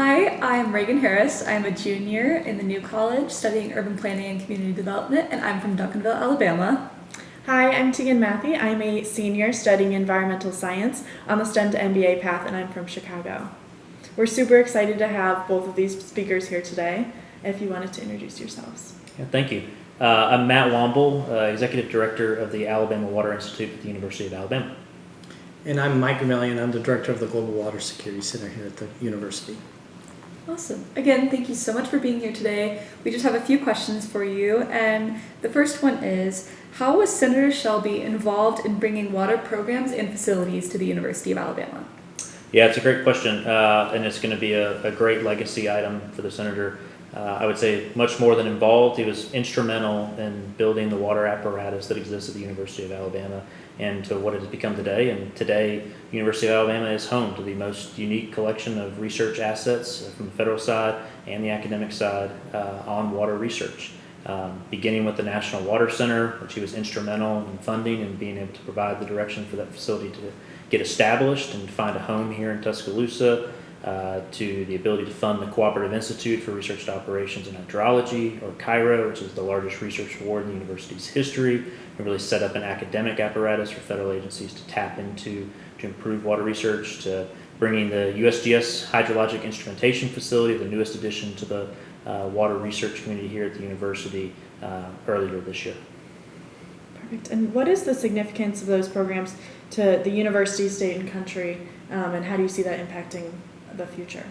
Hi, I'm Reagan Harris. I'm a junior in the new college studying urban planning and community development, and I'm from Duncanville, Alabama. Hi, I'm Tegan Matthey. I'm a senior studying environmental science on the STEM to MBA path, and I'm from Chicago. We're super excited to have both of these speakers here today. If you wanted to introduce yourselves. Yeah, thank you. I'm Matt Womble, Executive Director of the Alabama Water Institute at the University of Alabama. And I'm Mike Gamalian. I'm the Director of the Global Water Security Center here at the university. Awesome. Again, thank you so much for being here today. We just have a few questions for you, and the first one is, how was Senator Shelby involved in bringing water programs and facilities to the University of Alabama? Yeah, it's a great question, and it's going to be a great legacy item for the Senator. I would say much more than involved. He was instrumental in building the water apparatus that exists at the University of Alabama and to what it has become today. And today, University of Alabama is home to the most unique collection of research assets from the federal side and the academic side on water research. Beginning with the National Water Center, which he was instrumental in funding and being able to provide the direction for that facility to get established and find a home here in Tuscaloosa, to the ability to fund the Cooperative Institute for Research and Operations in Hydrology, or CAIRO, which is the largest research award in the university's history, and really set up an academic apparatus for federal agencies to tap into to improve water research, to bringing the USGS Hydrologic Instrumentation Facility, the newest addition to the water research community here at the university earlier this year. Perfect. And what is the significance of those programs to the university, state, and country, and how do you see that impacting the future?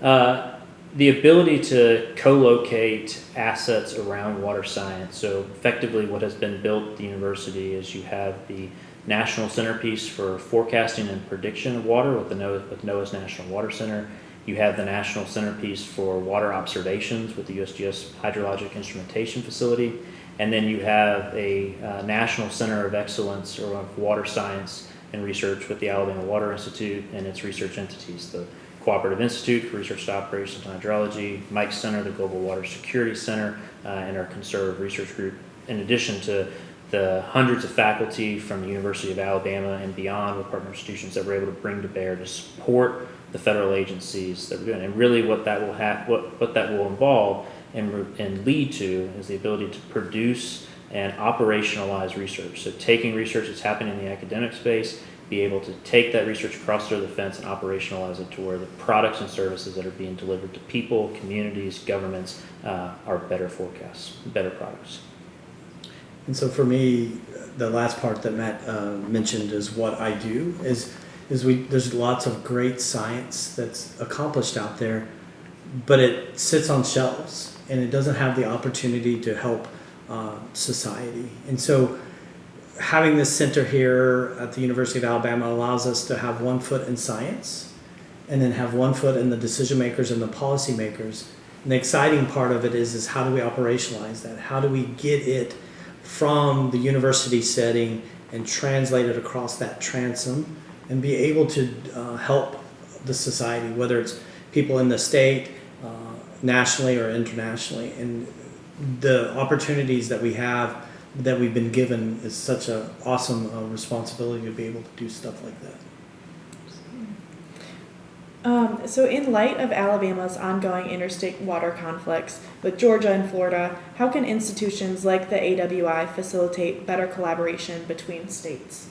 The ability to co-locate assets around water science. So effectively what has been built at the university is you have the national centerpiece for forecasting and prediction of water with NOAA's National Water Center. You have the national centerpiece for water observations with the USGS Hydrologic Instrumentation Facility. And then you have a National Center of Excellence or of Water Science and Research with the Alabama Water Institute and its research entities, the Cooperative Institute for Research and Operations and Hydrology, Mike Center, the Global Water Security Center, and our Conserve Research Group, in addition to the hundreds of faculty from the University of Alabama and beyond with partner institutions that we're able to bring to bear to support the federal agencies that we're doing. And really what that will what that will involve and lead to is the ability to produce and operationalize research. So taking research that's happening in the academic space, be able to take that research across the fence and operationalize it to where the products and services that are being delivered to people, communities, governments are better forecasts, better products. And so for me, the last part that Matt mentioned is what I do is there's lots of great science that's accomplished out there, but it sits on shelves and it doesn't have the opportunity to help society. And so having this center here at the University of Alabama allows us to have one foot in science and then have one foot in the decision makers and the policy makers. And the exciting part of it is how do we operationalize that? How do we get it from the university setting and translate it across that transom and be able to help the society, whether it's people in the state, nationally or internationally. And the opportunities that we have, that we've been given, is such an awesome responsibility to be able to do stuff like that. So in light of Alabama's ongoing interstate water conflicts with Georgia and Florida, how can institutions like the AWI facilitate better collaboration between states?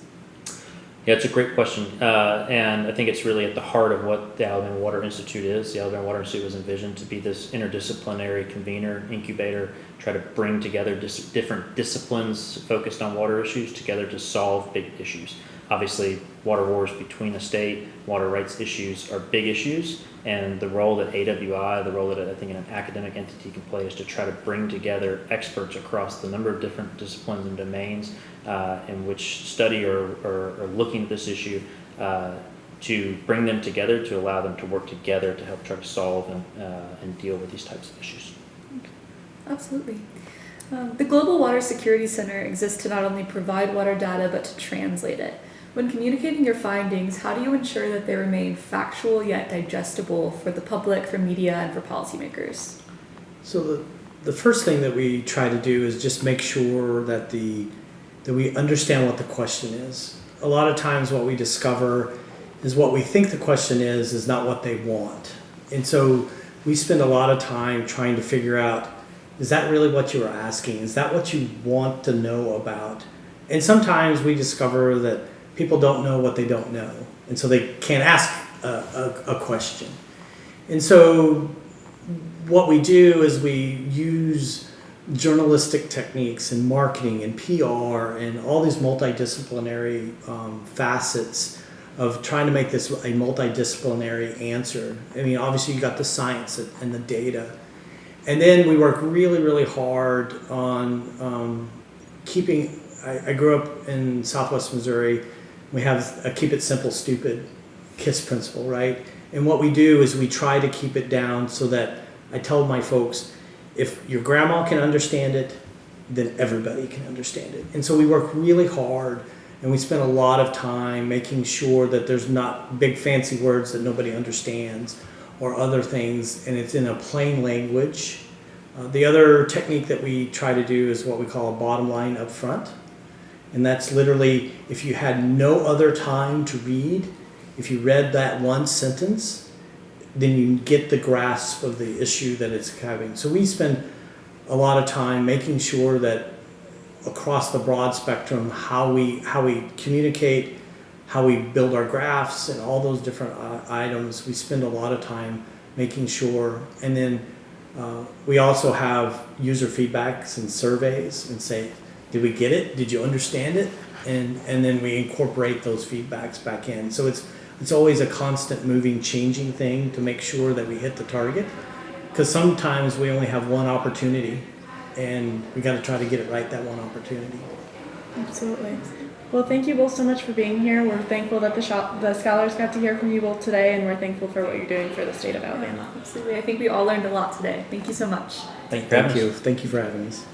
Yeah, it's a great question, and I think it's really at the heart of what the Alabama Water Institute is. The Alabama Water Institute was envisioned to be this interdisciplinary convener, incubator, try to bring together different disciplines focused on water issues together to solve big issues. Obviously, water wars between the state, water rights issues are big issues, and the role that AWI, the role that I think an academic entity can play is to try to bring together experts across the number of different disciplines and domains in which study or looking at this issue to bring them together, to allow them to work together to help try to solve and deal with these types of issues. Absolutely. The Global Water Security Center exists to not only provide water data, but to translate it. When communicating your findings, how do you ensure that they remain factual yet digestible for the public, for media, and for policymakers? So the first thing that we try to do is just make sure that we understand what the question is. A lot of times what we discover is what we think the question is not what they want. And so we spend a lot of time trying to figure out, is that really what you were asking? Is that what you want to know about? And sometimes we discover that people don't know what they don't know. And so they can't ask a question. And so what we do is we use journalistic techniques and marketing and PR and all these multidisciplinary facets of trying to make this a multidisciplinary answer. I mean, obviously you got the science and the data. And then we work really, really hard on keeping, I grew up in Southwest Missouri. We have a keep it simple, stupid KISS principle, right? And what we do is we try to keep it down so that I tell my folks, if your grandma can understand it, then everybody can understand it. And so we work really hard, and we spend a lot of time making sure that there's not big fancy words that nobody understands or other things, and it's in a plain language. The other technique that we try to do is what we call a bottom line up front. And that's literally, if you had no other time to read, if you read that one sentence, then you get the grasp of the issue that it's having. So we spend a lot of time making sure that across the broad spectrum, how we communicate, how we build our graphs and all those different items, we spend a lot of time making sure. And then we also have user feedbacks and surveys and say, did we get it? Did you understand it? And then we incorporate those feedbacks back in. So it's always a constant moving, changing thing to make sure that we hit the target. Because sometimes we only have one opportunity, and we got to try to get it right that one opportunity. Absolutely. Well, thank you both so much for being here. We're thankful that the scholars got to hear from you both today, and we're thankful for what you're doing for the state of Alabama. Absolutely. I think we all learned a lot today. Thank you so much. Thank you for having us. Thank you for having us.